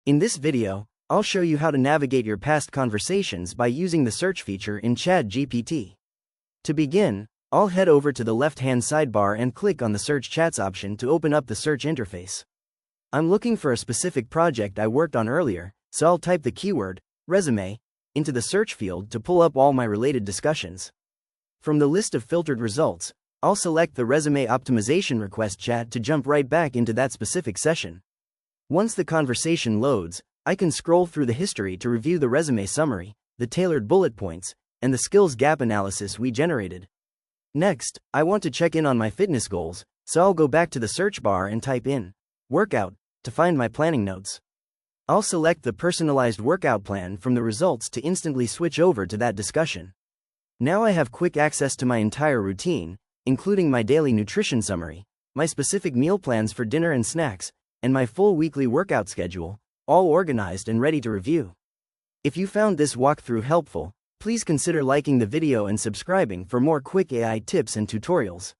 In this video, I'll show you how to navigate your past conversations by using the search feature in ChatGPT. To begin, I'll head over to the left-hand sidebar and click on the Search Chats option to open up the search interface. I'm looking for a specific project I worked on earlier, so I'll type the keyword, resume, into the search field to pull up all my related discussions. From the list of filtered results, I'll select the resume optimization request chat to jump right back into that specific session. Once the conversation loads, I can scroll through the history to review the resume summary, the tailored bullet points, and the skills gap analysis we generated. Next, I want to check in on my fitness goals, so I'll go back to the search bar and type in workout to find my planning notes. I'll select the personalized workout plan from the results to instantly switch over to that discussion. Now I have quick access to my entire routine, including my daily nutrition summary, my specific meal plans for dinner and snacks, and my full weekly workout schedule, all organized and ready to review. If you found this walkthrough helpful, please consider liking the video and subscribing for more quick AI tips and tutorials.